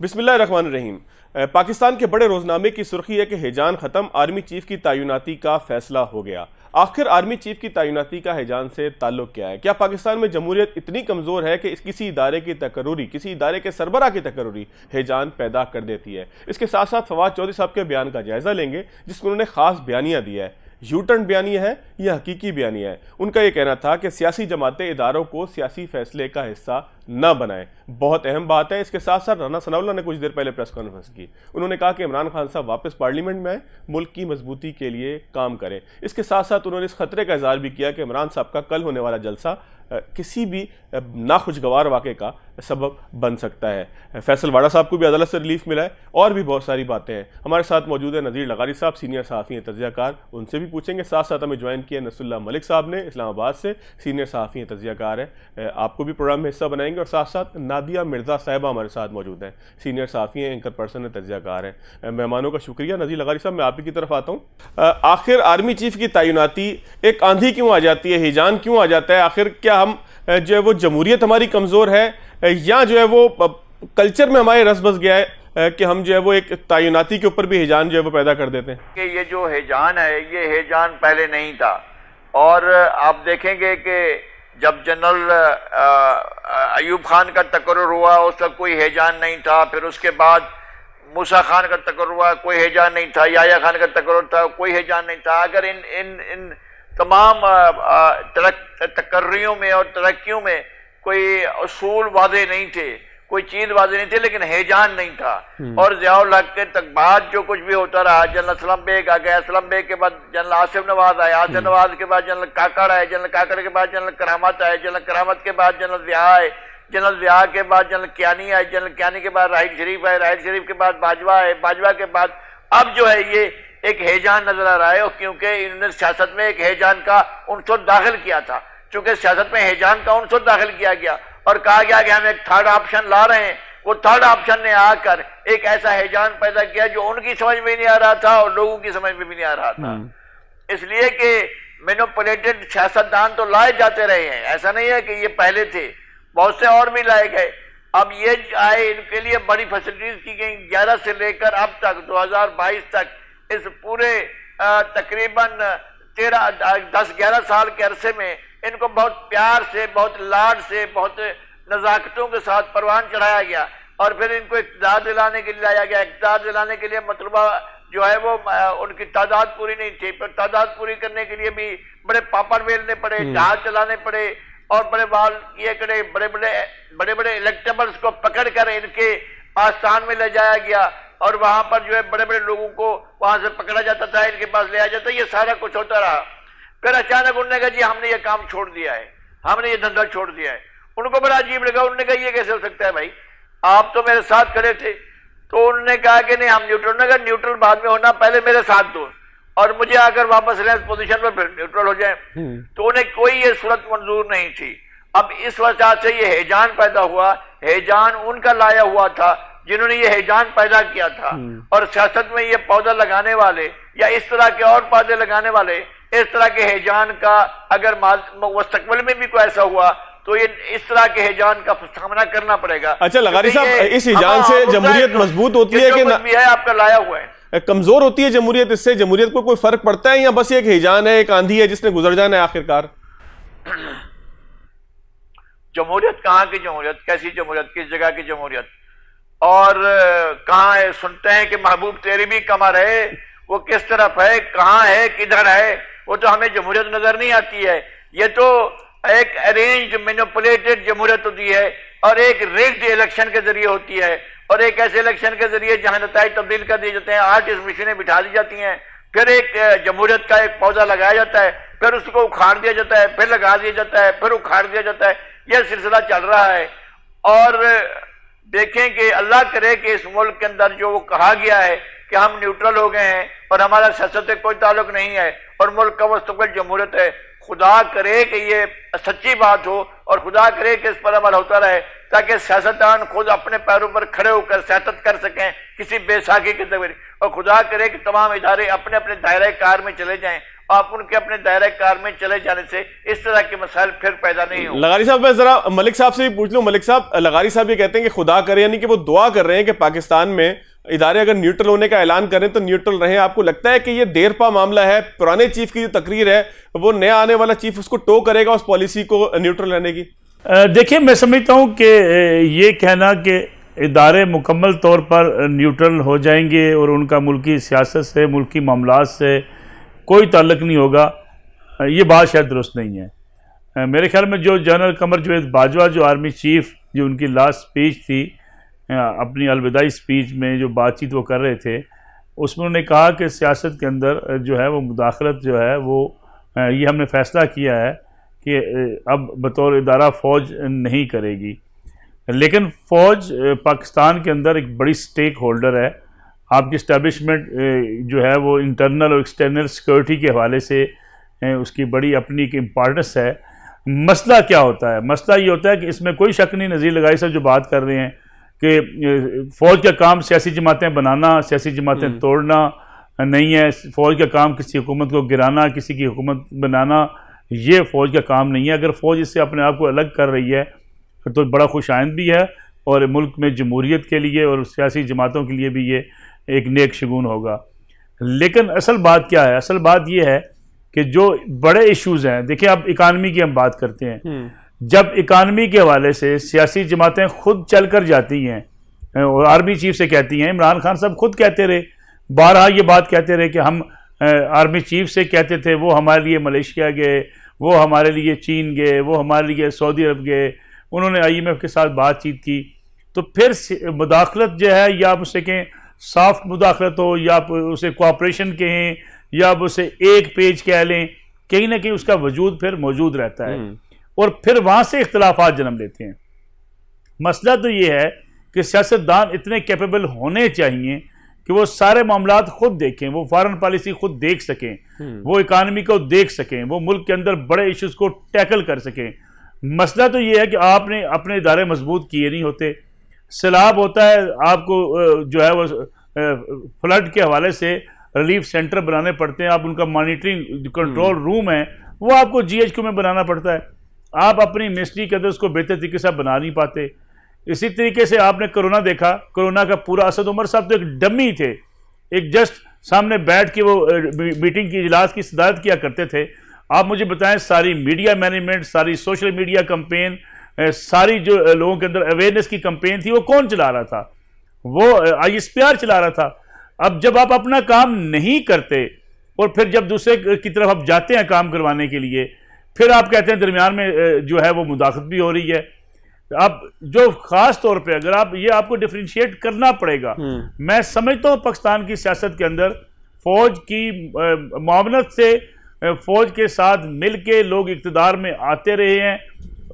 बिस्मिल्लाहिर्रहमानिर्रहीम। पाकिस्तान के बड़े रोजनामे की सुर्खी है कि हिजान खत्म, आर्मी चीफ की तैनाती का फैसला हो गया। आखिर आर्मी चीफ की तैनाती का हिजान से ताल्लुक क्या है? क्या पाकिस्तान में जमहूरियत इतनी कमजोर है कि किसी इदारे की तकर्रुरी, किसी इदारे के सरबराह की तकर्रुरी हिजान पैदा कर देती है? इसके साथ साथ फवाद चौधरी साहब के बयान का जायजा लेंगे जिसमें उन्होंने खास बयानिया दिया है। यूटर्न बयानिया है या हकीकी बयानिया है? उनका यह कहना था कि सियासी जमातें इदारों को सियासी फैसले का हिस्सा न बनाएं। बहुत अहम बात है। इसके साथ साथ राना सनाउल्लाह ने कुछ देर पहले प्रेस कॉन्फ्रेंस की। उन्होंने कहा कि इमरान खान साहब वापस पार्लियामेंट में आए, मुल्क की मजबूती के लिए काम करें। इसके साथ साथ उन्होंने इस खतरे का इजहार भी किया कि इमरान साहब का कल होने वाला जलसा किसी भी नाखुशगवार वाक़े का सबब बन सकता है। फैसल वाड़ा साहब को भी अदालत से रिलीफ मिला है और भी बहुत सारी बातें हैं। हमारे साथ मौजूद है नज़ीर लगारी साहब, सीनियर सहाफ़ी हैं, तज्ज़ियाकार, उनसे भी पूछेंगे। साथ साथ हमें ज्वाइन किया नसरुल्लाह मलिक साहब ने इस्लामाबाद से, सीनियर सहाफ़ी हैं, तज्ज़ियाकार है, आपको भी प्रोग्राम में हिस्सा बनाएंगे। और साथ साथ नादिया मिर्ज़ा साहिबा हमारे साथ मौजूद हैं, सीनियर सहाफ़ी हैं, एंकर पर्सन है, तज्ज़ियाकार हैं। मेहमानों का शुक्रिया। नज़ीर लगारी साहब, मैं आप ही की तरफ आता हूँ। आखिर आर्मी चीफ की तैनाती एक आंधी क्यों आ जाती है, हिजान क्यों आ जाता है? आखिर क्या हम जो है वो जमहूरियत हमारी कमज़ोर है या जो है वो कल्चर में हमारे रस बस गया है कि हम जो है वो एक तैनाती के ऊपर भी हिजान जो है वो पैदा कर देते हैं? कि ये जो हिजान है, ये हिजान पहले नहीं था। और आप देखेंगे कि जब जनरल अयूब खान का तकर्रुर हुआ उस वक्त कोई हिजान नहीं था। फिर उसके बाद मूसा खान का तकर्रुर हुआ, कोई हिजान नहीं था। याया खान का तकर्रुर था, कोई हिजान नहीं था। अगर इन तमाम तकर्रियों में और तरक्कियों में कोई असूल वादे नहीं थे, कोई चीज वादे नहीं थे, लेकिन हिजान नहीं था। और ज़ियाउल हक के तक बाद जो कुछ भी होता रहा, जनरल असलम बेग आ गया, असलम बेग के बाद जनरल आसिफ नवाज आए, आसिफ नवाज के बाद जनरल काकड़ आए, जनरल काकड़ के बाद जनरल करामत आए, जनरल करामत के बाद जनरल ज़िया आए, जनरल ज़िया के बाद जनरल कियानी आए, जनरल कियानी के बाद राहिल शरीफ आए, राहिल शरीफ के बाद बाजवा आए, बाजवा के बाद अब जो है ये एक हिजान नजर आ रहा है। क्योंकि इन्होंने सियासत में एक हिजान का उनसर दाखिल किया था। चूंकि सियासत में हिजान का उनसर दाखिल किया गया और कहा गया कि हम एक थर्ड ऑप्शन ला रहे हैं, वो थर्ड ऑप्शन ने आकर एक ऐसा हिजान पैदा किया जो उनकी समझ में नहीं आ रहा था और लोगों की समझ में भी नहीं आ रहा था। इसलिए कि मैनिपुलेटेड सियासतदान तो लाए जाते रहे हैं, ऐसा नहीं है कि ये पहले थे, बहुत से और भी लाए गए। अब ये आए, इनके लिए बड़ी फैसिलिटीज की गई। 11 से लेकर अब तक 2022 तक इस पूरे तकरीबन 10-11 साल के अरसे में इनको बहुत प्यार से, बहुत लाड से, बहुत नजाकतों के साथ परवान चढ़ाया गया और फिर इनको इक़्तिदार दिलाने के लिए लाया गया। इक़्तिदार दिलाने के लिए मतलबा जो है वो उनकी तादाद पूरी नहीं थी, पर तादाद पूरी करने के लिए भी बड़े पापड़ बेलने पड़े, जहाज चलाने पड़े और बड़े बाल ये करे, बड़े बड़े इलेक्टेबल्स को पकड़ कर इनके आस्थान में ले जाया गया और वहां पर जो है बड़े बड़े लोगों को वहां से पकड़ा जाता था, इनके पास ले आया जाता, ये सारा कुछ होता रहा। फिर अचानक उन्होंने कहा जी हमने ये काम छोड़ दिया है, हमने ये धंधा छोड़ दिया है। उनको बड़ा अजीब लगा। उन्होंने कहा ये कैसे हो सकता है भाई, आप तो मेरे साथ खड़े थे। तो उन्होंने कहा कि नहीं हम न्यूट्रल, उन्होंने कहा न्यूट्रल बाद में होना, पहले मेरे साथ दो और मुझे आकर वापस लें पोजीशन पर, फिर न्यूट्रल हो जाए। तो उन्हें कोई ये सूरत मंजूर नहीं थी। अब इस वजह से ये हिजान पैदा हुआ। हिजान उनका लाया हुआ था जिन्होंने ये हिजान पैदा किया था। और सियासत में ये पौधा लगाने वाले या इस तरह के और पौधे लगाने वाले, इस तरह के हिजान का अगर मुस्तकबिल में भी कोई ऐसा हुआ तो ये इस तरह के हिजान का सामना करना पड़ेगा। अच्छा लगारी साहब, इस हिजान से जमहूरियत मजबूत होती है कि भी है आपका लाया हुआ है, कमजोर होती है जमहूरियत? इससे जमहूरियत को कोई फर्क पड़ता है या बस एक हिजान है, एक आंधी है जिसने गुजर जाना है आखिरकार? जमहूरियत कहाँ की जमहूरियत, कैसी जमहूरियत, किस जगह की जमहूरियत और कहाँ है? सुनते हैं कि महबूब तेरी भी कमर है, वो किस तरफ है, कहाँ है, किधर है, वो तो हमें जमहूरियत नजर नहीं आती है। ये तो एक अरेंज्ड मैनिपुलेटेड जमहूरियत होती है और एक रिग्ड इलेक्शन के जरिए होती है और एक ऐसे इलेक्शन के जरिए जहां नताइज तब्दील कर दिए जाते हैं, आर्टिस्ट मशीनें बिठा दी जाती हैं, फिर एक जमहूरियत का एक पौधा लगाया जाता है, फिर उसको उखाड़ दिया जाता है, फिर लगा दिया जाता है, फिर उखाड़ दिया जाता है। यह सिलसिला चल रहा है। और देखें कि अल्लाह करे कि इस मुल्क के अंदर जो वो कहा गया है कि हम न्यूट्रल हो गए हैं और हमारा सियासत से कोई ताल्लुक नहीं है और मुल्क का मुस्तकबिल जमहूरियत है, खुदा करे कि ये सच्ची बात हो और खुदा करे कि इस पर अमल होता रहे ताकि सियासतदान खुद अपने पैरों पर खड़े होकर सियासत कर सकें किसी बेसाखी के जरिए। और खुदा करे कि तमाम इदारे अपने अपने दायरे कार में चले जाएं आप उनके अपने दायरा कार में चले जाने से इस तरह के मसाइल फिर पैदा नहीं हो। लगारी साहब, मैं जरा मलिक साहब से भी पूछ लूं। मलिक साहब, लगारी साहब ये कहते हैं कि खुदा करे, यानी कि वो दुआ कर रहे हैं कि पाकिस्तान में इदारे अगर न्यूट्रल होने का ऐलान करें तो न्यूट्रल रहें। आपको लगता है कि ये देरपा मामला है? पुराने चीफ की जो तकरीर है वो नया आने वाला चीफ उसको टो करेगा उस पॉलिसी को न्यूट्रल रहने की? देखिए, मैं समझता हूं कि ये कहना कि इदारे मुकम्मल तौर पर न्यूट्रल हो जाएंगे और उनका मुल्की सियासत से, मुल्की मामलात से कोई ताल्लुक नहीं होगा, ये बात शायद दुरुस्त नहीं है। मेरे ख्याल में जो जनरल कमर जावेद बाजवा, जो आर्मी चीफ, जो उनकी लास्ट स्पीच थी, अपनी अलविदाई स्पीच में जो बातचीत वो कर रहे थे, उसमें उन्होंने कहा कि सियासत के अंदर जो है वो मुदाखलत जो है वो ये हमने फ़ैसला किया है कि अब बतौर इदारा फ़ौज नहीं करेगी। लेकिन फ़ौज पाकिस्तान के अंदर एक बड़ी स्टेक होल्डर है। आपकी इस्टेब्लिशमेंट जो है वो इंटरनल और एक्सटर्नल सिक्योरिटी के हवाले से उसकी बड़ी अपनी एक इम्पॉर्टेंस है। मसला क्या होता है? मसला ये होता है कि इसमें कोई शक नहीं, नज़ीर लगाई साहब जो बात कर रहे हैं कि फ़ौज का काम सियासी जमातें बनाना, सियासी जमातें तोड़ना नहीं है। फ़ौज का काम किसी हुकूमत को गिराना, किसी की हुकूमत बनाना, ये फ़ौज का काम नहीं है। अगर फ़ौज इससे अपने आप को अलग कर रही है तो बड़ा खुशाइंद भी है और मुल्क में जमहूरियत के लिए और सियासी जमातों के लिए भी ये एक नेक शगुन होगा। लेकिन असल बात क्या है? असल बात ये है कि जो बड़े इश्यूज़ हैं, देखिए अब इकानमी की हम बात करते हैं, जब इकानमी के हवाले से सियासी जमातें खुद चल कर जाती हैं और आर्मी चीफ से कहती हैं, इमरान खान साहब खुद कहते रहे, बारहा ये बात कहते रहे कि हम आर्मी चीफ से कहते थे वो हमारे लिए मलेशिया गए, वो हमारे लिए चीन गए, वो हमारे लिए सऊदी अरब गए, उन्होंने IMF के साथ बातचीत की। तो फिर मुदाखलत जो है, या आप उसे कहें सॉफ्ट मुदाखलत हो, या आप उसे कोऑपरेशन कहें, या आप उसे एक पेज कह लें, कहीं ना कहीं उसका वजूद फिर मौजूद रहता है और फिर वहाँ से इख्तलाफात जन्म लेते हैं। मसला तो ये है कि सियासतदान इतने कैपेबल होने चाहिए कि वो सारे मामलात खुद देखें, वो फॉरेन पॉलिसी खुद देख सकें, वो इकानमी को देख सकें, वो मुल्क के अंदर बड़े इश्यूज को टैकल कर सकें। मसला तो ये है कि आपने अपने इदारे मजबूत किए नहीं होते। सैलाब होता है, आपको जो है वो फ्लड के हवाले से रिलीफ सेंटर बनाने पड़ते हैं, आप उनका मॉनिटरिंग कंट्रोल रूम है वो आपको GHQ में बनाना पड़ता है। आप अपनी मिनिस्ट्री के अंदर उसको बेहतर तरीके से बना नहीं पाते। इसी तरीके से आपने कोरोना देखा, कोरोना का पूरा असद उमर साहब तो एक डमी थे, एक जस्ट सामने बैठ के वो मीटिंग की इजलास की सदारत किया करते थे। आप मुझे बताएं, सारी मीडिया मैनेजमेंट, सारी सोशल मीडिया कंपेन, सारी जो लोगों के अंदर अवेयरनेस की कंपेन थी, वो कौन चला रहा था? वो ISPR चला रहा था। अब जब आप अपना काम नहीं करते और फिर जब दूसरे की तरफ आप जाते हैं काम करवाने के लिए, फिर आप कहते हैं दरमियान में जो है वो मुदाखलत भी हो रही है। अब जो खास तौर पे अगर आप ये आपको डिफरेंशिएट करना पड़ेगा। मैं समझता हूँ पाकिस्तान की सियासत के अंदर फौज की मामलत से, फौज के साथ मिल के लोग इक़्तिदार में आते रहे हैं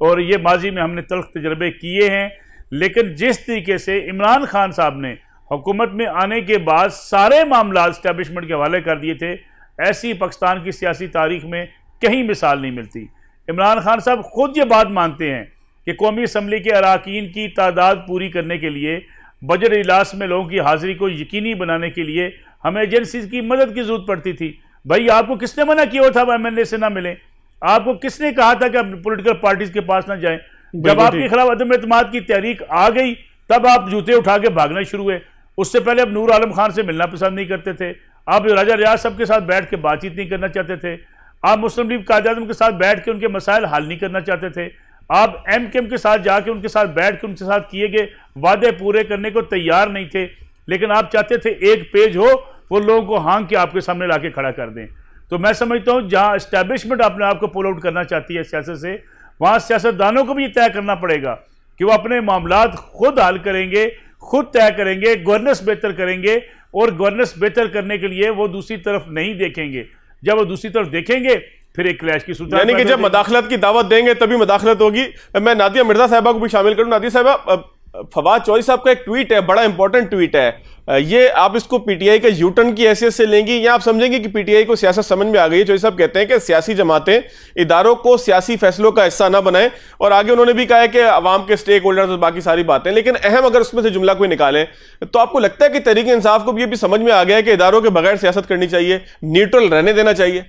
और ये माजी में हमने तल्ख तजर्बे किए हैं। लेकिन जिस तरीके से इमरान खान साहब ने हुकूमत में आने के बाद सारे मामला इस्टेब्लिशमेंट के हवाले कर दिए थे, ऐसी पाकिस्तान की सियासी तारीख में कहीं मिसाल नहीं मिलती। इमरान खान साहब खुद ये बात मानते हैं कि कौमी असम्बली के अरकान की तादाद पूरी करने के लिए, बजट इजलास में लोगों की हाजिरी को यकीनी बनाने के लिए हमें एजेंसीज की मदद की जरूरत पड़ती थी। भाई आपको किसने मना किया था MNA से ना मिले? आपको किसने कहा था कि आप पोलिटिकल पार्टीज के पास ना जाएं? जब आपके खिलाफ अदम एतमाद की तहरीक आ गई तब आप जूते उठा के भागना शुरू हुए। उससे पहले आप नूर आलम खान से मिलना पसंद नहीं करते थे, आप राजा रियाज साहब के साथ बैठ के बातचीत नहीं करना चाहते थे, आप मुस्लिम लीग कायद-ए-आज़म के साथ बैठ के उनके मसाइल हल नहीं करना चाहते थे, आप MKM के साथ जाके उनके साथ बैठ के उनके साथ किए गए वादे पूरे करने को तैयार नहीं थे। लेकिन आप चाहते थे एक पेज हो, वो लोगों को हाँक के आपके सामने लाके खड़ा कर दें। तो मैं समझता हूँ जहाँ इस्टेब्लिशमेंट अपने आप को पुल आउट करना चाहती है सियासत से, वहाँ सियासतदानों को भी तय करना पड़ेगा कि वो अपने मामलात खुद हल करेंगे, खुद तय करेंगे, गवर्नेंस बेहतर करेंगे और गवर्नेंस बेहतर करने के लिए वो दूसरी तरफ नहीं देखेंगे। जब वो दूसरी तरफ देखेंगे फिर एक क्लैश की सूरत, यानी कि जब मदाखलत की दावत देंगे तभी मदाखलत होगी। मैं नादिया मिर्जा साहिबा को भी शामिल करूं। नादिया साहिबा, फवाद चौधरी साहब का एक ट्वीट है, बड़ा इंपॉर्टेंट ट्वीट है, ये आप इसको PTI का यूटर्न की हैसियत से लेंगी या आप समझेंगे कि PTI को सियासत समझ में आ गई है? चौधरी साहब कहते हैं कि सियासी जमातें इदारों को सियासी फैसलों का हिस्सा ना बनाएं, और आगे उन्होंने भी कहा है कि अवाम के स्टेक होल्डर्स और बाकी सारी बातें। लेकिन अहम अगर उसमें से जुमला कोई निकालें तो आपको लगता है कि तहरीक इंसाफ को भी ये भी समझ में आ गया है कि इदारों के बगैर सियासत करनी चाहिए, न्यूट्रल रहने देना चाहिए?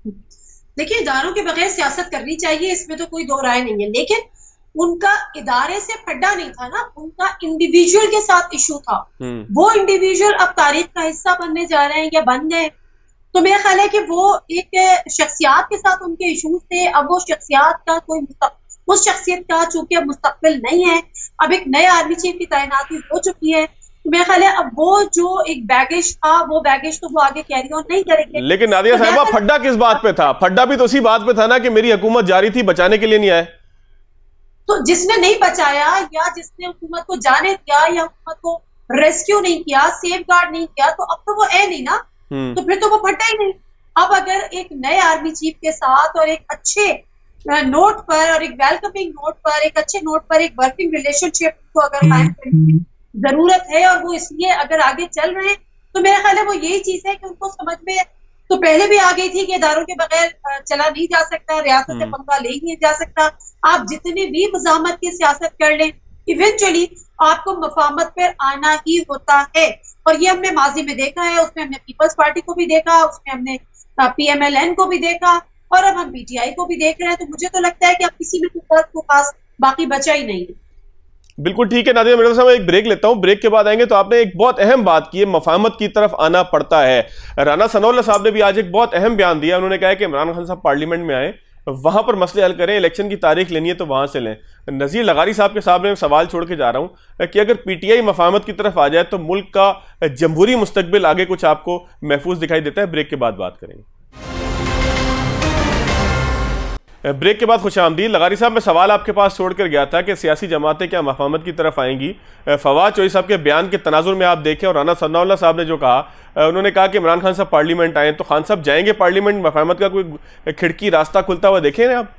देखिए, इदारों के बगैर सियासत करनी चाहिए, इसमें तो कोई दो राय नहीं है, लेकिन उनका इदारे से फड्डा नहीं था ना, उनका इंडिविजुअल के साथ इशू था। वो इंडिविजुअल अब तारीख का हिस्सा बनने जा रहे हैं या बन गए। तो मेरा ख्याल है कि वो एक शख्सियात के साथ उनके इशूज थे। अब वो शख्सियात का कोई उस शख्सियत का चूंकि अब मुस्तकबिल नहीं है, अब एक नए आर्मी चीफ की तैनाती हो चुकी है, तो मेरा ख्याल है अब वो जो एक बैगेज था, वो बैगेज तो वो आगे कैरी ऑन नहीं करेंगे। लेकिन नादिया साहिबा, फड्डा किस बात पे था? फड्डा भी तो उसी बात पे था ना कि मेरी हुकूमत जारी थी, बचाने के लिए नहीं आए। तो जिसने नहीं बचाया या जिसने हुकूमत को जाने दिया या हुकूमत को रेस्क्यू नहीं किया, सेफ गार्ड नहीं किया, तो अब तो वो है नहीं ना, तो फिर तो वो फटा ही नहीं। अब अगर एक नए आर्मी चीफ के साथ और एक अच्छे नोट पर और एक वेलकमिंग नोट पर, एक अच्छे नोट पर एक वर्किंग रिलेशनशिप को अगर कायम करने की जरूरत है और वो इसलिए अगर आगे चल रहे हैं, तो मेरा ख्याल है वो यही चीज है कि उनको समझ में तो पहले भी आ गई थी कि इदारों के बगैर चला नहीं जा सकता, रियासत से पंगा ले नहीं जा सकता। आप जितनी भी मज़ामत की सियासत कर लें, इवेंचुअली आपको मफाहमत पर आना ही होता है। और ये हमने माजी में देखा है, उसमें हमने पीपल्स पार्टी को भी देखा, उसमें हमने PMLN को भी देखा और अब हम PTI को भी देख रहे हैं। तो मुझे तो लगता है कि अब किसी भी फर्क को खास बाकी बचा ही नहीं है। बिल्कुल ठीक है नादिया मिर्जा साहब, मैं एक ब्रेक लेता हूं, ब्रेक के बाद आएंगे। तो आपने एक बहुत अहम बात की है, मफाहमत की तरफ आना पड़ता है। राना सनाउल्लाह साहब ने भी आज एक बहुत अहम बयान दिया। उन्होंने कहा है कि इमरान खान साहब पार्लियामेंट में आए, वहां पर मसले हल करें, इलेक्शन की तारीख लेनी है तो वहां से लें। नज़ीर लगारी साहब के सामने सवाल छोड़ के जा रहा हूं कि अगर PTI मफाहमत की तरफ आ जाए तो मुल्क का जमहूरी मुस्तकबिल आगे कुछ आपको महफूज दिखाई देता है? ब्रेक के बाद बात करेंगे। ब्रेक के बाद खुशामदीद। लगारी साहब, मैं सवाल आपके पास छोड़कर गया था कि सियासी जमातें क्या मफाहमत की तरफ आएंगी? फवाद चौधरी साहब के बयान के तनाजुर में आप देखें और राना सनाउल्लाह साहब ने जो कहा, उन्होंने कहा कि इमरान खान साहब पार्लियामेंट आए तो खान साहब जाएंगे पार्लियामेंट, मफाहमत का कोई खिड़की रास्ता खुलता हुआ देखें ना आप?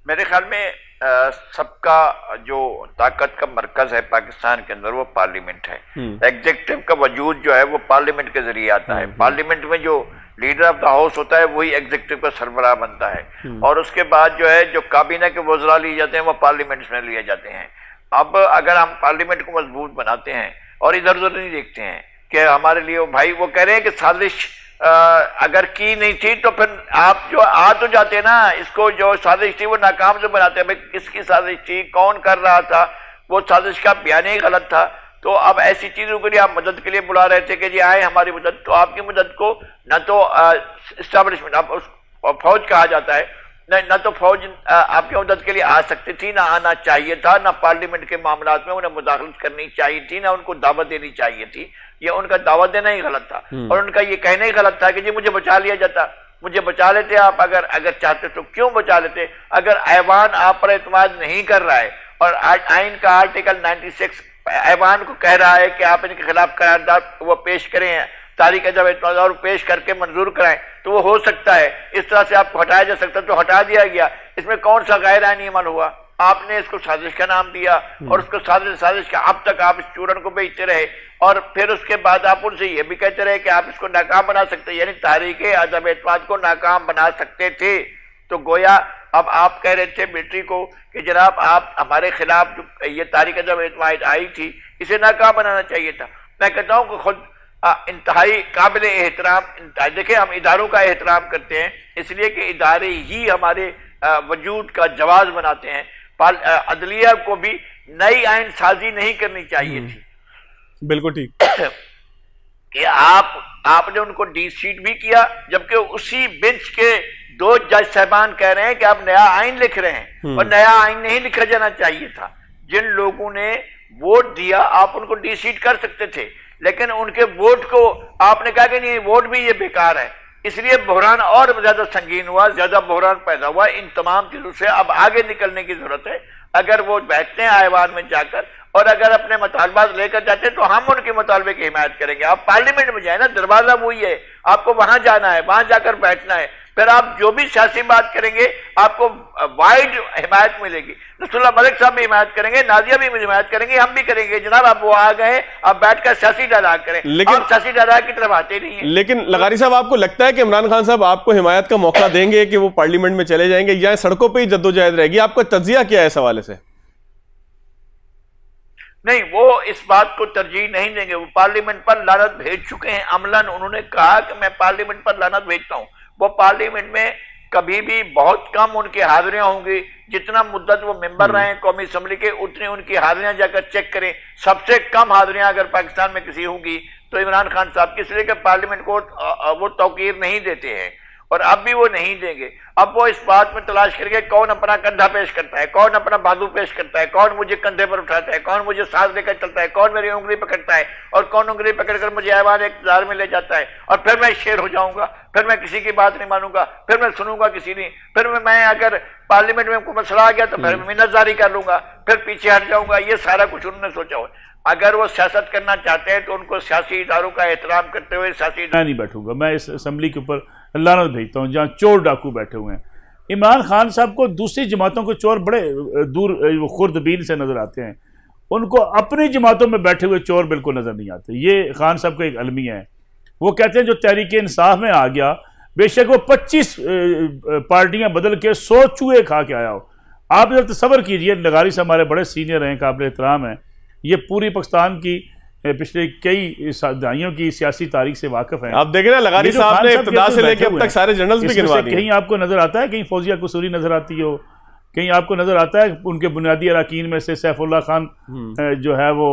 मेरे ख्याल में सबका जो ताकत का मरकज है पाकिस्तान के अंदर वो पार्लियामेंट है। एग्जीक्यूटिव का वजूद जो है वो पार्लियामेंट के जरिए आता है। पार्लियामेंट में जो लीडर ऑफ द हाउस होता है वही एग्जीक्यूटिव का सरबराह बनता है और उसके बाद जो है जो काबीना के वज़रा लिए जाते हैं वो पार्लियामेंट में लिए जाते हैं। अब अगर हम पार्लियामेंट को मजबूत बनाते हैं और इधर उधर नहीं देखते हैं कि हमारे लिए भाई वो कह रहे हैं कि साजिश अगर की नहीं थी तो फिर आप जो आ तो जाते ना, इसको जो साजिश थी वो नाकाम से बनाते हैं। भाई किसकी साजिश थी, कौन कर रहा था, वो साजिश का बयान ही गलत था। तो अब ऐसी चीजों के लिए आप मदद के लिए बुला रहे थे कि जी आए हमारी मदद, तो आपकी मदद को न तो इस्टेब्लिशमेंट आप फौज कहा जाता है, न तो फौज आपकी मदद के लिए आ सकती थी, ना आना चाहिए था, ना पार्लियामेंट के मामलात में उन्हें मुदाखलत करनी चाहिए थी, ना उनको दावत देनी चाहिए थी। ये उनका दावत देना ही गलत था और उनका ये कहना ही गलत था कि जी मुझे बचा लिया जाता। मुझे बचा लेते आप, अगर चाहते तो क्यों बचा लेते? अगर ऐवान आप पर एतमाद नहीं कर रहा है और आइन का आर्टिकल 96 ऐवान को कह रहा है कि आप इनके खिलाफ करारदाद वो पेश करें, तारीख जब एतमाद और पेश करके मंजूर कराएं, तो वो हो सकता है। इस तरह से आपको हटाया जा सकता, तो हटा दिया गया। इसमें कौन सा गैर आईनी अमल हुआ? आपने इसको साजिश का नाम दिया और उसको साजिश का अब तक आप इस चूरन को बेचते रहे और फिर उसके बाद आप उनसे ये भी कहते रहे कि आप इसको नाकाम बना सकते, यानी तारीख अदम एतमाद को नाकाम बना सकते थे। तो गोया अब आप कह रहे थे मिलिट्री को कि जनाब आप हमारे खिलाफ जो ये तारीख अदम एतमाद आई थी इसे नाकाम बनाना चाहिए था। मैं कहता हूँ कि खुद इंतहाई काबिल एहतराम, देखिए हम इदारों का एहतराम करते हैं इसलिए कि इदारे ही हमारे वजूद का जवाज बनाते हैं। अदलिया को भी नई आइन साजी नहीं करनी चाहिए थी। बिल्कुल ठीक कि आपने उनको डी-सीट भी किया, जबकि उसी बेंच के दो जज साहबान कह रहे हैं कि आप नया आइन लिख रहे हैं और नया आइन नहीं लिखा जाना चाहिए था। जिन लोगों ने वोट दिया आप उनको डी-सीट कर सकते थे, लेकिन उनके वोट को आपने कहा कि नहीं वोट भी ये बेकार है, इसलिए बहरान और ज्यादा संगीन हुआ, ज्यादा बहरान पैदा हुआ। इन तमाम चीजों से अब आगे निकलने की जरूरत है। अगर वो बैठते हैं ऐवान में जाकर और अगर अपने मुतालबात लेकर जाते हैं तो हम उनके मुतालबे की हिमायत करेंगे। आप पार्लियामेंट में जाए ना, दरवाजा वही है, आपको वहां जाना है, वहां जाकर बैठना है। फिर आप जो भी सियासी बात करेंगे आपको वाइड हिमायत मिलेगी। नसरुल्लाह मलिक साहब भी हिमायत करेंगे, नादिया भी हिमायत करेंगे, हम भी करेंगे। जनाब आप वो आ गए, आप बैठकर सियासी डायलॉग करें, लेकिन आप सियासी डायलॉग की तरफ आते नहीं है। लेकिन लगारी साहब, आपको लगता है कि इमरान खान साहब आपको हिमायत का मौका देंगे कि वो पार्लियामेंट में चले जाएंगे या सड़कों पर ही जद्दोजहद रहेगी? आपका तज्जिया क्या है इस हवाले से? नहीं, वो इस बात को तरजीह नहीं देंगे। वो पार्लियामेंट पर लानत भेज चुके हैं अमलन। उन्होंने कहा कि मैं पार्लियामेंट पर लानत भेजता हूं। वो पार्लियामेंट में कभी भी बहुत कम उनकी हाजिरियां होंगी। जितना मुद्दत वो मेंबर रहे हैं कौमी असम्बली के, उतनी उनकी हाजिरियां जाकर चेक करें। सबसे कम हाजिरियां अगर पाकिस्तान में किसी होंगी तो इमरान खान साहब की, इसलिए कि पार्लियामेंट को वो तौकीर नहीं देते हैं और अब भी वो नहीं देंगे। अब वो इस बात में तलाश करके कौन अपना कंधा पेश करता है, कौन अपना बाजू पेश करता है, कौन मुझे कंधे पर उठाता है, कौन मुझे साथ लेकर चलता है, कौन मेरी उंगली पकड़ता है और कौन उंगली पकड़कर मुझे ऐवान इक़्तिदार में ले जाता है। और फिर मैं शेर हो जाऊंगा, फिर मैं किसी की बात नहीं मानूंगा, फिर मैं सुनूंगा किसी नहीं, फिर मैं अगर पार्लियामेंट में कोई मसला आ गया तो फिर मिन्नतजारी कर लूंगा, फिर पीछे हट जाऊंगा। ये सारा कुछ उन्होंने सोचा हुआ। अगर वो सियासत करना चाहते हैं तो उनको सियासी इदारों का एहतराम करते हुए मैं नहीं बैठूंगा। मैं इस असम्बली के ऊपर लानत भेजता हूँ जहाँ चोर डाकू बैठे हुए हैं। इमरान खान साहब को दूसरी जमातों के चोर बड़े दूर खुर्दबीन से नजर आते हैं, उनको अपनी जमातों में बैठे हुए चोर बिल्कुल नजर नहीं आते। ये खान साहब का एक अलमिया है। वो कहते हैं जो तहरीक इंसाफ में आ गया, बेशक वो 25 पार्टियां बदल के 100 चूहे खा के आया हो। आप जब तसव्वुर कीजिए, लगारी से हमारे बड़े सीनियर हैं, काबिल एहतराम हैं, ये पूरी पाकिस्तान की पिछले कई दहाइयों की सियासी तारीख से वाकिफ हैं। आप देखें ना, लगारी साहब ने इब्तिदा से लेकर अब तक सारे जनरल्स भी गिनवा दिए। कहीं आपको नजर आता है, कहीं फौजिया कसूरी नजर आती हो, कहीं आपको नजर आता है उनके बुनियादी अरकान में से सैफुल्लाह खान जो है वो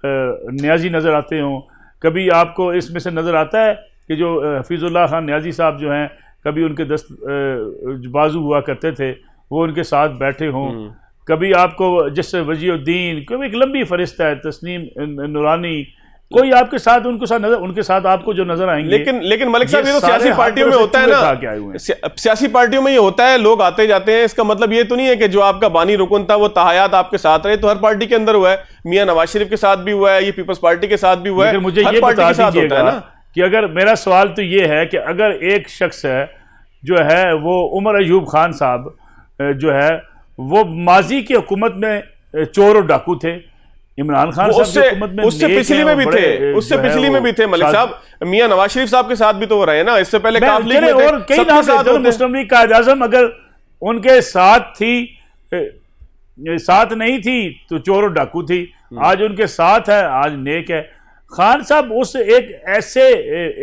न्याजी नजर आते हों। कभी आपको इसमें से नजर आता है कि जो हफीजुल्लाह खान न्याजी साहब जो हैं, कभी उनके बाजू हुआ करते थे, वो उनके साथ बैठे हों। कभी आपको जैसे वजीउद्दीन, कोई एक लंबी फरिश्ता है तस्नीम नूरानी, कोई आपके साथ उनके साथ आपको जो नजर आएंगे। लेकिन मलिक साहब, ये तो सियासी पार्टियों में होता है ना, सियासी पार्टियों में ये होता है, लोग आते जाते हैं। इसका मतलब ये तो नहीं है कि जो आपका बानी रुकन था वो तहयात आपके साथ रहे। तो हर पार्टी के अंदर हुआ है, मियां नवाज शरीफ के साथ भी हुआ है, ये पीपल्स पार्टी के साथ भी हुआ है, मुझे ये बता दीजिएगा कि अगर मेरा सवाल तो ये है कि अगर एक शख्स है जो है वो उमर अयूब खान साहब जो है वो माजी की हुकूमत में चोर और डाकू थे, इमरान खान साहब हुकूमत में उससे पिछली में भी थे, उससे पिछली में भी थे मलिक साहब, मियां नवाज शरीफ साहब के साथ भी तो हो रहे हैं ना, इससे पहले काफिले में थे, और कई नाम मुस्लिम लीग का आज़म अगर उनके साथ थी, साथ नहीं थी तो चोर और डाकू थी। आज उनके साथ है, आज नेक है। खान साहब उस एक ऐसे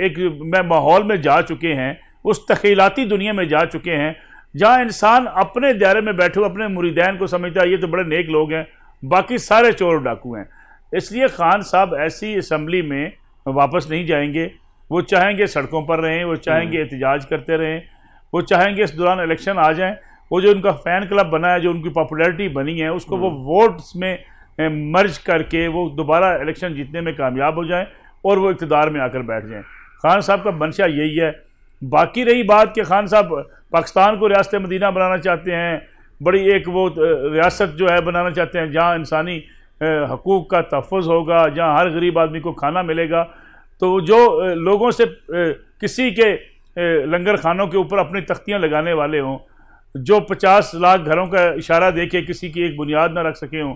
एक माहौल में जा चुके हैं, उस तखीलाती दुनिया में जा चुके हैं जहां इंसान अपने दायरे में बैठे हुए अपने मुरीदैन को समझता है ये तो बड़े नेक लोग हैं, बाकी सारे चोर डाकू हैं। इसलिए खान साहब ऐसी असम्बली में वापस नहीं जाएंगे। वो चाहेंगे सड़कों पर रहें, वो चाहेंगे एहतजाज करते रहें, वो चाहेंगे इस दौरान इलेक्शन आ जाएं। वो जो उनका फ़ैन क्लब बना है, जो उनकी पॉपुलैरिटी बनी है, उसको वो वोट्स में मर्ज करके वो दोबारा इलेक्शन जीतने में कामयाब हो जाएं और वो इक़्तिदार में आकर बैठ जाएं। खान साहब का मंशा यही है। बाकी रही बात कि खान साहब पाकिस्तान को रियासत मदीना बनाना चाहते हैं, बड़ी एक वो रियासत जो है बनाना चाहते हैं जहाँ इंसानी हकूक़ का तहफ़्फ़ुज़ होगा, जहाँ हर गरीब आदमी को खाना मिलेगा। तो जो लोगों से किसी के लंगर खानों के ऊपर अपनी तख्तियाँ लगाने वाले हों, जो 50 लाख घरों का इशारा देके किसी की एक बुनियाद ना रख सके हों,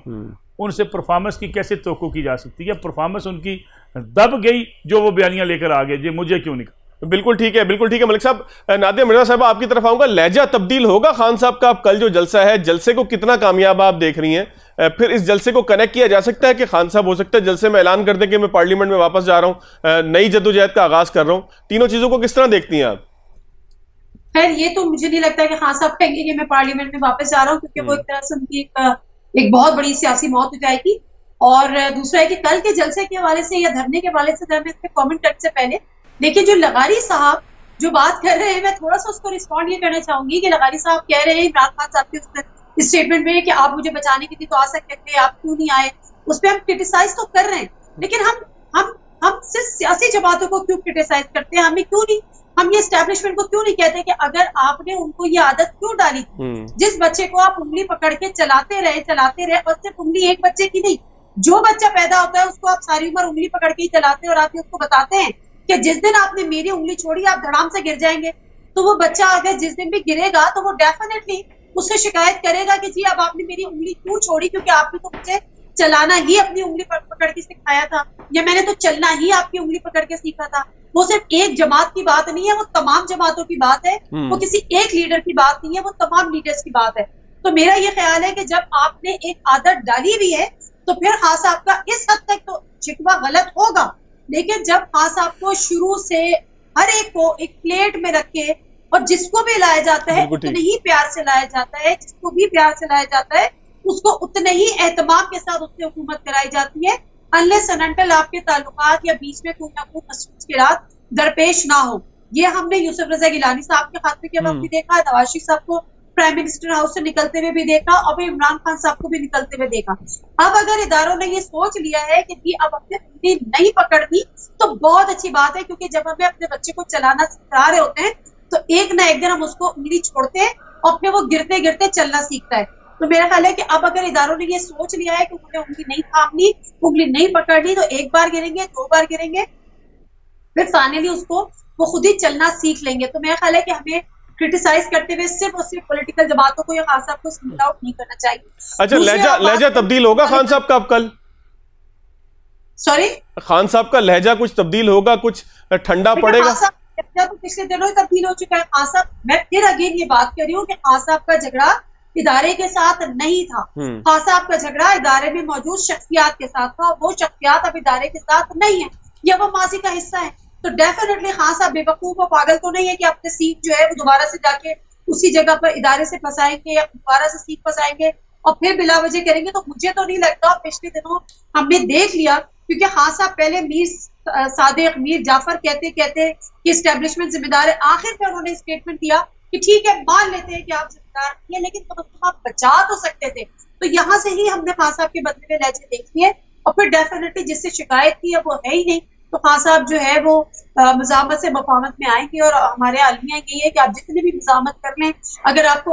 उनसे परफॉर्मेंस की कैसे तवक्को की जा सकती है? परफॉर्मेंस उनकी दब गई जो वो बयानियाँ लेकर आ गए, जी मुझे क्यों नहीं। बिल्कुल ठीक है, बिल्कुल ठीक है मलिक साहब। नादिया मिर्जा साहब आपकी तरफ आऊंगा। लहजा तब्दील होगा खान साहब का? कल जो जलसा है, जलसे को कितना कामयाब आप देख रही हैं? फिर इस जलसे को कनेक्ट किया जा सकता है कि खान साहब हो सकता है जलसे में ऐलान कर दें कि मैं पार्लियामेंट में वापस जा रहा हूं, नई जद्दोजहद का आगाज कर रहा हूं। तीनों चीजों को किस तरह देखती हैं आप? खैर ये तो मुझे नहीं लगता कि खान साहब कहेंगे कि मैं पार्लियामेंट में वापस जा रहा हूँ, क्योंकि वो एक तरह से उनकी एक बहुत बड़ी सियासी मौत हो जाएगी। और दूसरा है कि कल के जलसे के हवाले से या धरने के हवाले से मैं इस पर कॉमेंट करने से पहले देखिए, जो लगारी साहब जो बात कर रहे हैं, मैं थोड़ा सा उसको रिस्पॉन्ड ये करना चाहूंगी कि लगारी साहब कह रहे हैं इमरान खान साहब के स्टेटमेंट में कि आप मुझे बचाने के लिए तो आ सकते थे, आप क्यों नहीं आए। उस पर हम क्रिटिसाइज तो कर रहे हैं, लेकिन हम सिर्फ सियासी जमातों को क्यों क्रिटिसाइज करते हैं? हमें क्यों नहीं, हम ये एस्टैब्लिशमेंट को क्यों नहीं कहते कि अगर आपने उनको ये आदत क्यों डाली, जिस बच्चे को आप उंगली पकड़ के चलाते रहे और सिर्फ उंगली एक बच्चे की नहीं, जो बच्चा पैदा होता है उसको आप सारी उम्र उंगली पकड़ के ही चलाते हैं और आप उसको बताते हैं कि जिस दिन आपने मेरी उंगली छोड़ी आप धड़ाम से गिर जाएंगे। तो वो बच्चा अगर जिस दिन भी गिरेगा तो वो डेफिनेटली उससे शिकायत करेगा कि जी अब आपने मेरी उंगली क्यों छोड़ी, क्योंकि आपने तो मुझे चलाना ही अपनी उंगली पकड़ के सिखाया था, या मैंने तो चलना ही आपकी उंगली पकड़ के सीखा था। वो सिर्फ एक जमात की बात नहीं है, वो तमाम जमातों की बात है, वो किसी एक लीडर की बात नहीं है, वो तमाम लीडर्स की बात है। तो मेरा ये ख्याल है कि जब आपने एक आदत डाली हुई है तो फिर खान साहब का इस हद तक तो शिकवा गलत होगा, लेकिन जब खान साहब को शुरू से हर एक को एक प्लेट में रखे और जिसको भी लाया जाता है उतने ही प्यार से लाया जाता है, जिसको भी प्यार से लाया जाता है उसको उतने ही एहतमाम के साथ उससे हुकूमत कराई जाती है, अनलेस एंड अनटिल आपके ताल्लुकात या बीच में कोई ना कोई मुश्किलात दरपेश ना हो। ये हमने यूसुफ रजा गिलानी साहब के खात्मे के वक्त भी देखा, नवाज शरीफ साहब को प्राइम मिनिस्टर हाउस से निकलते हुए भी देखा और फिर इमरान खान साहब को भी निकलते हुए देखा। अब अगर इदारों ने ये सोच लिया है कि जी अब अपने उंगली नहीं पकड़नी तो बहुत अच्छी बात है, क्योंकि जब हमें अपने बच्चे को चलाना सिखा रहे होते हैं तो एक ना एक दिन हम उसको उंगली छोड़ते हैं और फिर वो गिरते गिरते चलना सीखता है। तो मेरा ख्याल है कि अब अगर इदारों ने ये सोच लिया है कि उन्हें उंगली नहीं थामनी, उंगली नहीं पकड़नी, तो एक बार गिरेंगे, 2 बार गिरेंगे, फिर फाइनली उसको वो खुद ही चलना सीख लेंगे। तो मेरा ख्याल है कि हमें क्रिटिसाइज करते हुए सिर्फ और सिर्फ पॉलिटिकल जमातों को या खान साहब को सिंगल आउट नहीं करना चाहिए। अच्छा, लहजा तब्दील होगा खान साहब का अब कल? सॉरी, खान साहब का लहजा कुछ तब्दील होगा, कुछ ठंडा पड़ेगा? तो पिछले दिनों ही तब्दील हो चुका है खान साहब। मैं फिर अगेन ये बात कर रही हूँ कि खान साहब का झगड़ा इदारे के साथ नहीं था, खान साहब का झगड़ा इदारे में मौजूद शख्सियात के साथ था। वो शख्सियात अब इदारे के साथ नहीं है, या वो माजी का हिस्सा है। तो डेफिनेटली खान साहब बेवकूफ और पागल तो नहीं है कि अपने सीट जो है वो दोबारा से जाके उसी जगह पर इदारे से फंसाएंगे या दोबारा से सीट फंसाएंगे और फिर बिला वजह करेंगे। तो मुझे तो नहीं लगता। पिछले दिनों हमने देख लिया, क्योंकि खान साहब पहले मीर सादिक, मीर जाफर कहते कि एस्टेब्लिशमेंट जिम्मेदार है, आखिर में उन्होंने स्टेटमेंट दिया कि ठीक है मान लेते हैं कि आप जिम्मेदार नहीं है, लेकिन तो आप बचा तो सकते थे। तो यहाँ से ही हमने खान साहब के बदले में लहजे देख लिए और फिर डेफिनेटली जिससे शिकायत की है वो है ही नहीं, तो खान साहब जो है वो मज़ामत से मफामत में आएंगे। और हमारे आलमिया यही है कि आप जितनी भी मज़ामत कर लें, अगर आपको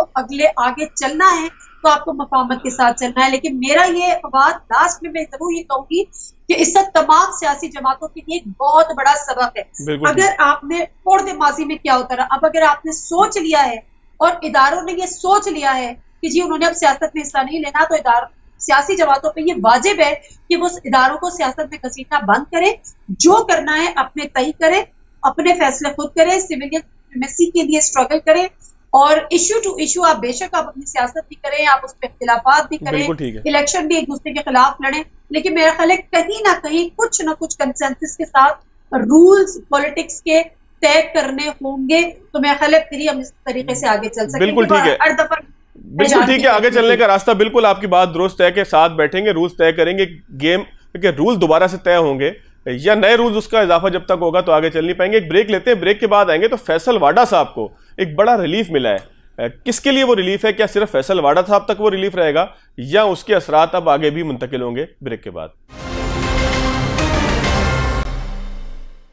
आगे चलना है तो आपको मफामत के साथ चलना है। लेकिन मेरा ये बात लास्ट में मैं जरूर ये कहूंगी कि इससे तमाम सियासी जमातों के लिए एक बहुत बड़ा सबक है। अगर आपने छोड़ दे माजी में क्या होता रहा, अब अगर आपने सोच लिया है और इदारों ने ये सोच लिया है कि जी उन्होंने अब सियासत में हिस्सा नहीं लेना, तो सियासी जमातों पे ये वाजिब है कि वो इदारों को सियासत में घसीटना बंद करें, जो करना है अपने तय करें, अपने फैसले खुद करें, सिविलियन डिप्लोमेसी के लिए स्ट्रगल करें और इशू टू इशू आप बेशक आप अपनी सियासत भी करें, आप उस पर इख्तिलाफात भी करें, इलेक्शन भी एक दूसरे के खिलाफ लड़ें, लेकिन मेरा ख्याल है कहीं ना कहीं कुछ ना कुछ कंसेंसस के साथ रूल्स पॉलिटिक्स के तय करने होंगे। तो मेरा ख्याल है फिर ही हम इस तरीके से आगे चल सकते। बिल्कुल ठीक है, बिल्कुल ठीक है, आगे चलने का रास्ता बिल्कुल आपकी बात दुरुस्त है कि साथ बैठेंगे, रूल्स तय करेंगे, गेम के रूल दोबारा से तय होंगे या नए रूल्स उसका इजाफा जब तक होगा तो आगे चल नहीं पाएंगे। एक ब्रेक लेते हैं, ब्रेक के बाद आएंगे। तो फैसल वाडा साहब को एक बड़ा रिलीफ मिला है, किसके लिए वो रिलीफ है? क्या सिर्फ फैसल वाडा साहब तक वो रिलीफ रहेगा या उसके असरात अब आगे भी मुंतकिल होंगे? ब्रेक के बाद।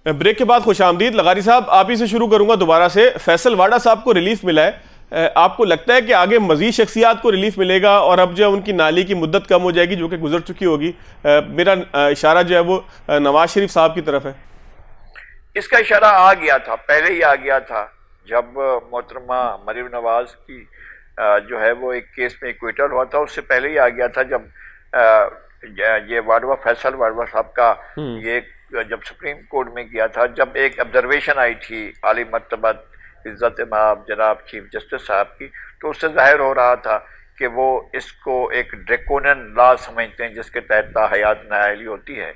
ब्रेक के बाद खुशामदीद। लगारी साहब, आप ही से शुरू करूंगा दोबारा से। फैसल वाडा साहब को रिलीफ मिला है, आपको लगता है कि आगे मजीद शख्सियात को रिलीफ मिलेगा और अब जो उनकी नाली की मुद्दत कम हो जाएगी जो कि गुजर चुकी होगी? मेरा इशारा जो है वो नवाज शरीफ साहब की तरफ है। इसका इशारा आ गया था, पहले ही आ गया था, जब मोहतरमा मरीम नवाज की जो है वो एक केस में इक्वेटर हुआ था, उससे पहले ही आ गया था। जब ये वाडवा फैसल वाडवा साहब का ये जब सुप्रीम कोर्ट में गया था, जब एक ऑब्जर्वेशन आई थी आली मर्तबा इज़्ज़त माब जनाब चीफ जस्टिस साहब की, तो उससे जाहिर हो रहा था कि वो इसको एक ड्रैकोनियन लॉ समझते हैं जिसके तहत ताहयात नाअहली होती है।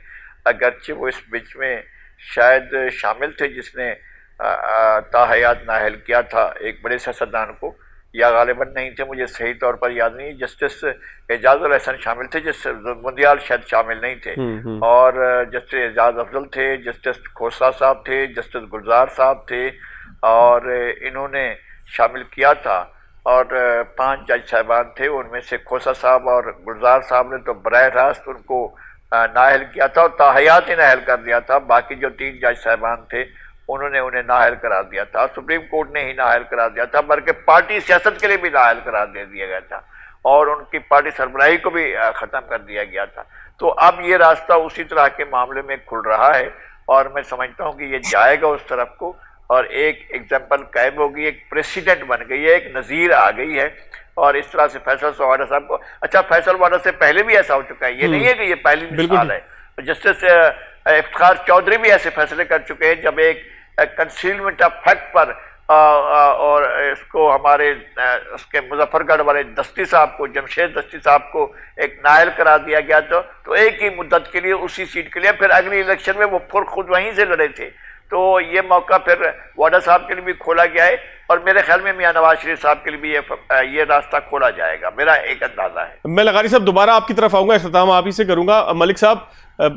अगरचे वो इस बीच में शायद शामिल थे जिसने ताहयात नाअहल किया था एक बड़े सियासतदान को, या गालिबन नहीं थे, मुझे सही तौर पर याद नहीं। जस्टिस एजाजुल हसन शामिल थे, जस्टिस मुंदियाल शायद शामिल नहीं थे, और जस्टिस एजाज अफजल थे, जस्टिस खोसला साहब थे, जस्टिस गुलजार साहब थे, और इन्होंने शामिल किया था। और 5 जज साहबान थे, उनमें से खोसा साहब और गुलजार साहब ने तो बराह रास्त उनको नाअहल किया था और ताहयात ही नाअहल कर दिया था। बाकी जो 3 जज साहबान थे उन्होंने उन्हें नाअहल करार दिया था। सुप्रीम कोर्ट ने ही नाअहल करार दिया था, बल्कि पार्टी सियासत के लिए भी नाअहल करार दे दिया गया था और उनकी पार्टी सरबराही को भी ख़त्म कर दिया गया था। तो अब ये रास्ता उसी तरह के मामले में खुल रहा है और मैं समझता हूँ कि ये जाएगा उस तरफ को और एक एग्जाम्पल कायम होगी, एक प्रेसिडेंट बन गई है, एक नज़ीर आ गई है। और इस तरह से फैसल वाडा साहब को, अच्छा फैसल वाडा से पहले भी ऐसा हो चुका है, ये नहीं है कि ये पहली मिसाल है। जस्टिस इफ्तिखार चौधरी भी ऐसे फैसले कर चुके हैं जब एक कंसीलमेंट ऑफ फैक्ट पर और इसको हमारे उसके मुजफ्फरगढ़ वाले दस्ती साहब को, जमशेद दस्ती साहब को एक नायल करा दिया गया। तो एक ही मुद्दत के लिए उसी सीट के लिए, फिर अगली इलेक्शन में वो फिर खुद वहीं से लड़े थे। तो ये मौका फिर वाडा साहब के लिए भी खोला गया है और मेरे ख्याल में मियां नवाज शरीफ साहब के लिए भी ये रास्ता खोला जाएगा, मेरा एक अंदाजा है। मैं लगारी साहब दोबारा आपकी तरफ आऊंगा, इख्तिताम आप ही से करूंगा। मलिक साहब,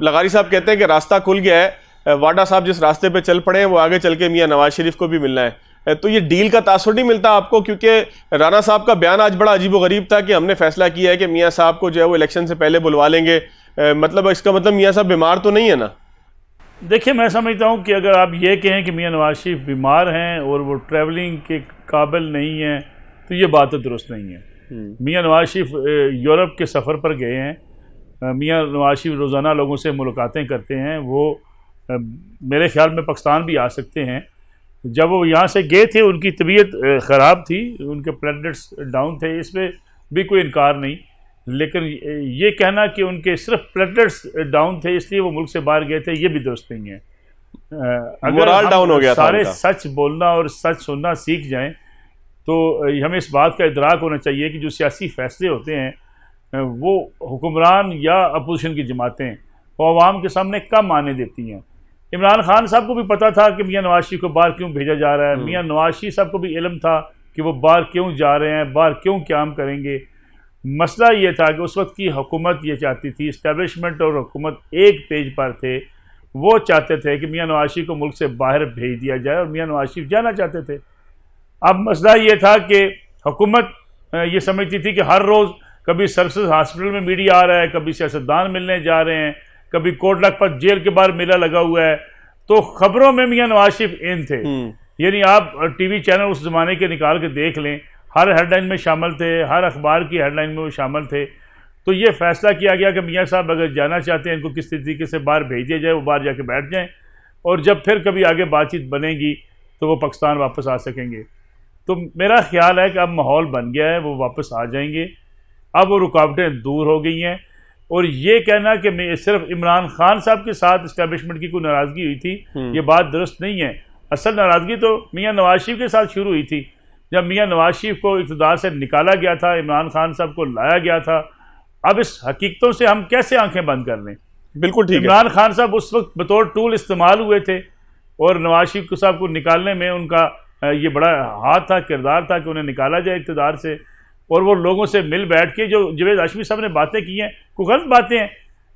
लगारी साहब कहते हैं कि रास्ता खुल गया है, वाडा साहब जिस रास्ते पे चल पड़े हैं वो आगे चल के मियां नवाज शरीफ को भी मिलना है। तो ये डील का तासुर नहीं मिलता आपको? क्योंकि राना साहब का बयान आज बड़ा अजीबोगरीब था कि हमने फैसला किया है कि मियां साहब को जो है वो इलेक्शन से पहले बुलवा लेंगे। मतलब इसका मतलब मियां साहब बीमार तो नहीं है ना? देखिए, मैं समझता हूँ कि अगर आप ये कहें कि मियां नवाज शरीफ बीमार हैं और वो ट्रैवलिंग के काबिल नहीं हैं तो ये बात तो दुरुस्त नहीं है। मियां नवाज शरीफ यूरोप के सफ़र पर गए हैं। मियां नवाज शरीफ रोज़ाना लोगों से मुलाकातें करते हैं। वो मेरे ख्याल में पाकिस्तान भी आ सकते हैं। जब वो यहाँ से गए थे उनकी तबीयत ख़राब थी, उनके प्लेटलेट्स डाउन थे, इसमें भी कोई इनकार नहीं। लेकिन ये कहना कि उनके सिर्फ प्लेटलेट्स डाउन थे इसलिए वो मुल्क से बाहर गए थे, ये भी दुरुस्त नहीं है। मोरल डाउन हो गया था सारे सच बोलना और सच सुनना सीख जाएं तो हमें इस बात का इदराक होना चाहिए कि जो सियासी फैसले होते हैं वो हुक्मरान या अपोजिशन की जमातें वो अवाम के सामने कम आने देती हैं। इमरान खान साहब को भी पता था कि मियां नवाज शरीफ को बाहर क्यों भेजा जा रहा है। मियां नवाज शरीफ साहब को भी इल्म था कि वो बाहर क्यों जा रहे हैं, बाहर क्यों क्याम करेंगे। मसला ये था कि उस वक्त की हुकूमत ये चाहती थी, इस्टेब्लिशमेंट और हुकूमत एक पेज पर थे, वो चाहते थे कि मियां नवाज शरीफ को मुल्क से बाहर भेज दिया जाए और मियां नवाज शरीफ जाना चाहते थे। अब मसला ये था कि हुकूमत ये समझती थी कि हर रोज़ कभी सर्विसेज हॉस्पिटल में मीडिया आ रहा है, कभी सियासतदान मिलने जा रहे हैं, कभी कोट लखपत जेल के बाहर मेला लगा हुआ है, तो खबरों में मियां नवाज शरीफ इन थे। यानी आप टीवी चैनल उस ज़माने के निकाल के देख लें, हर हेडलाइन में शामिल थे, हर अखबार की हेडलाइन में वो शामिल थे। तो ये फैसला किया गया कि मियां साहब अगर जाना चाहते हैं इनको किस तरीके से बाहर भेज दिया जाए, वो बाहर जाके बैठ जाएं और जब फिर कभी आगे बातचीत बनेगी तो वो पाकिस्तान वापस आ सकेंगे। तो मेरा ख्याल है कि अब माहौल बन गया है, वो वापस आ जाएंगे। अब वो रुकावटें दूर हो गई हैं और ये कहना कि सिर्फ इमरान खान साहब के साथ इस्टेब्लिशमेंट की कोई नाराज़गी हुई थी, ये बात दुरुस्त नहीं है। असल नाराज़गी तो मियां नवाज शरीफ के साथ शुरू हुई थी। जब मियां नवाज शरीफ को इक़्तिदार से निकाला गया था, इमरान खान साहब को लाया गया था। अब इस हकीकतों से हम कैसे आंखें बंद कर लें? बिल्कुल ठीक है। इमरान खान साहब उस वक्त बतौर टूल इस्तेमाल हुए थे और नवाज शरीफ साहब को निकालने में उनका ये बड़ा हाथ था, किरदार था कि उन्हें निकाला जाए इक़्तिदार से। और वो लोगों से मिल बैठ के जो जवेद हाशमी साहब ने बातें की हैं, कोई गलत बातें हैं।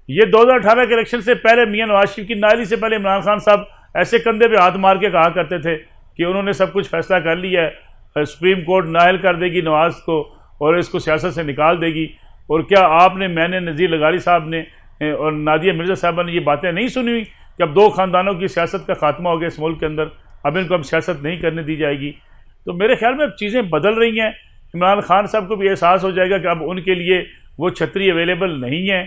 ये 2018 के इलेक्शन से पहले मियां नवाज शरीफ की नायली से पहले इमरान खान साहब ऐसे कंधे पे हाथ मार के कहा करते थे कि उन्होंने सब कुछ फैसला कर लिया है, सुप्रीम कोर्ट नायल कर देगी नवाज को और इसको सियासत से निकाल देगी। और क्या आपने, मैंने, नज़ीर लगारी साहब ने और नादिया मिर्ज़ा साहबा ने ये बातें नहीं सुनी हुई कि अब दो ख़ानदानों की सियासत का खात्मा हो गया इस मुल्क के अंदर, अब इनको अब सियासत नहीं करने दी जाएगी। तो मेरे ख्याल में अब चीज़ें बदल रही हैं। इमरान खान साहब को भी एहसास हो जाएगा कि अब उनके लिए वो छतरी अवेलेबल नहीं है।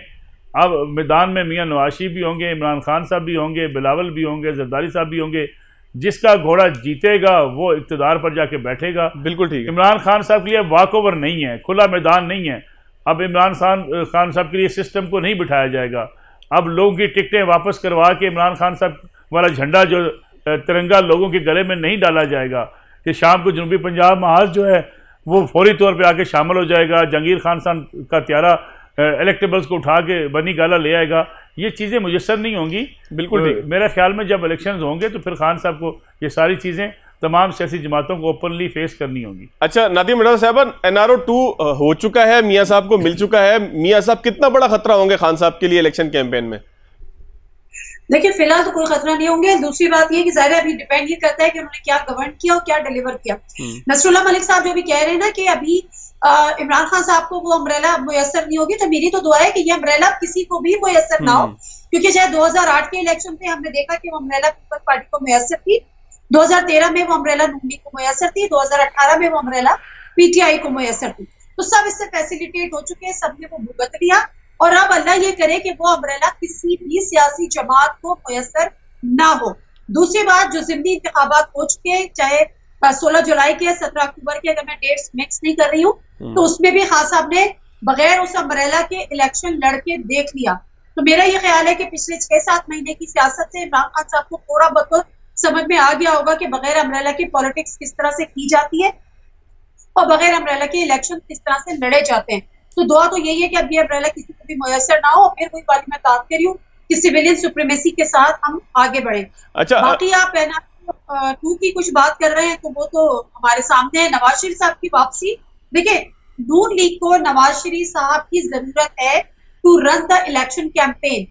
अब मैदान में मियां नवाज शरीफ भी होंगे, इमरान खान साहब भी होंगे, बिलावल भी होंगे, जरदारी साहब भी होंगे। जिसका घोड़ा जीतेगा वो इक़्तिदार पर जाके बैठेगा। बिल्कुल ठीक है। इमरान खान साहब के लिए वॉक ओवर नहीं है, खुला मैदान नहीं है। अब इमरान खान साहब के लिए सिस्टम को नहीं बिठाया जाएगा। अब लोगों की टिकटें वापस करवा के इमरान खान साहब वाला झंडा जो तिरंगा लोगों के गले में नहीं डाला जाएगा कि शाम को जनूबी पंजाब महाज जो है वो फौरी तौर पे आके शामिल हो जाएगा, जहांगीर खान साहब का त्यारा इलेक्टेबल्स को उठा के बनी गाला ले आएगा। ये चीज़ें मुयस्सर नहीं होंगी। बिल्कुल ठीक। मेरे ख्याल में जब इलेक्शंस होंगे तो फिर खान साहब को ये सारी चीज़ें तमाम सियासी जमातों को ओपनली फेस करनी होंगी। अच्छा, नादिया मिर्ज़ा साहब, NRO 2 हो चुका है, मियां साहब को मिल चुका है। मियां साहब कितना बड़ा खतरा होंगे खान साहब के लिए इलेक्शन कैंपेन में? देखिए, फिलहाल तो कोई खतरा नहीं होंगे। दूसरी बात ये कि ज़ाहिर है अभी डिपेंड ये करता है कि उन्होंने क्या गवर्न किया और क्या डिलीवर किया। नसरुल्लाह मलिक साहब जो भी कह रहे हैं ना कि अभी इमरान खान साहब को वो अम्ब्रेला मुयस्सर नहीं होगी, तो मेरी तो दुआ है कि ये अम्ब्रेला किसी को भी मुयस्सर ना हो, क्योंकि चाहे 2008 के इलेक्शन पे हमने देखा कि वो अम्ब्रेला पीपल्स पार्टी को मुयस्सर थी, 2013 में वो अम्ब्रेला नून लीग को मुयस्सर थी, 2018 में वो अम्ब्रेला PTI को मुयस्सर थी। तो सब इससे फैसिलिटेट हो चुके हैं, सबने वो भुगत लिया और अब अल्लाह ये करे कि वो अम्ब्रेला किसी भी सियासी जमात को मुयस्सर ना हो। दूसरी बात, जो ज़िमनी इंतखाबात हो चुके, चाहे 16 जुलाई के 17 अक्टूबर के, अगर मैं डेट्स मिक्स नहीं कर रही हूँ, तो उसमें भी खान साहब ने बगैर उस अम्ब्रेला के इलेक्शन लड़के देख लिया। तो मेरा ये ख्याल है कि पिछले 6-7 महीने की सियासत से इमरान खान साहब को थोड़ा बहुत समझ में आ गया होगा कि बगैर अम्ब्रेला की पॉलिटिक्स किस तरह से की जाती है और बगैर अम्ब्रेला के इलेक्शन किस तरह से लड़े जाते हैं। तो दुआ तो यही है कि अब ये अम्ब्रेला किसी को भी मुयसर ना हो। फिर वही वाली मैं बात कर रही हूँ कि सिविलियन सुप्रीमेसी के साथ हम आगे बढ़े। अच्छा, बाकी आप NRC-2 की कुछ बात कर रहे हैं तो वो तो हमारे सामने है। नवाज शरीफ साहब की वापसी, देखिए नून लीग को नवाज शरीफ साहब की जरूरत है to run the election campaign.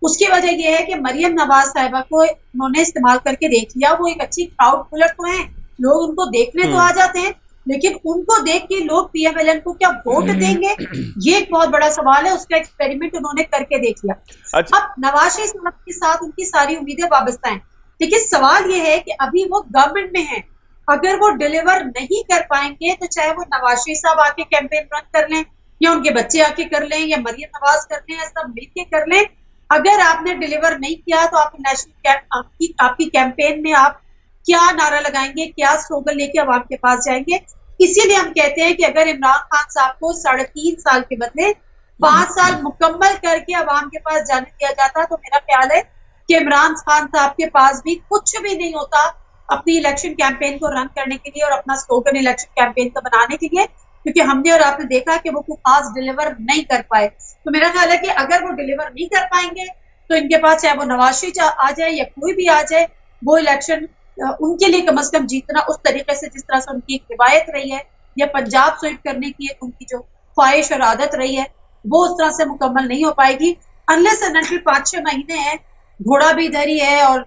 उसकी वजह यह है कि मरियम नवाज साहिबा को उन्होंने इस्तेमाल करके देख लिया। वो एक अच्छी क्राउड पुलर तो है, लोग उनको देखने तो आ जाते हैं, लेकिन उनको देख के लोग PMLN को क्या वोट देंगे, ये एक बहुत बड़ा सवाल है। उसका एक्सपेरिमेंट उन्होंने करके देख लिया। अच्छा। अब नवाज शरीफ साहब के साथ उनकी सारी उम्मीदें वाबस्ता हैं, लेकिन सवाल ये है कि अभी वो गवर्नमेंट में है, अगर वो डिलीवर नहीं कर पाएंगे तो चाहे वो नवाज शरीफ साहब आके कैंपेन रन कर लें या उनके बच्चे आके कर लें या मरियम नवाज कर लें या सब मिलके कर लें, अगर आपने डिलीवर नहीं किया तो आप नेशनल आपकी कैंपेन में आप क्या नारा लगाएंगे, क्या स्लोगन लेके अवाम के पास जाएंगे। इसीलिए हम कहते हैं कि अगर इमरान खान साहब को 3.5 साल के बदले 5 साल मुकम्मल करके अवाम के पास जाने दिया जाता तो मेरा ख्याल है कि इमरान खान साहब के पास भी कुछ भी नहीं होता अपनी इलेक्शन कैंपेन को रन करने के लिए और अपना स्लोगन इलेक्शन कैंपेन को बनाने के लिए, क्योंकि हमने और आपने देखा कि वो कोई खास डिलीवर नहीं कर पाए। तो मेरा ख्याल है कि अगर वो डिलीवर नहीं कर पाएंगे तो इनके पास चाहे वो नवाज शरीफ आ जाए या कोई भी आ जाए, वो इलेक्शन उनके लिए कम से कम जीतना उस तरीके से जिस तरह से उनकी एक रिवायत रही है या पंजाब स्वीप करने की उनकी जो ख्वाहिश और आदत रही है, वो उस तरह से मुकम्मल नहीं हो पाएगी अनलेस एंड अनटिल 5-6 महीने हैं। घोड़ा भी इधर ही है और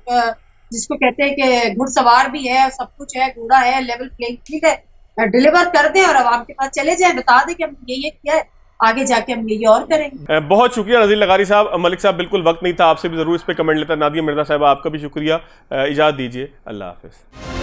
जिसको कहते हैं कि घुड़सवार भी है, सब कुछ है, घोड़ा है, लेवल प्लेइंग फील्ड है। डिलीवर कर दे और आवाम के पास चले जाए, बता दे कि हम ये किया है, आगे जाके हम ये और करेंगे। बहुत शुक्रिया नज़ीर लगारी साहब। मलिक साहब, बिल्कुल वक्त नहीं था, आपसे भी जरूर इस पे कमेंट लेता। नादिया मिर्जा साहब, आपका भी शुक्रिया। इजाज़त दीजिए, अल्लाह हाफिज़।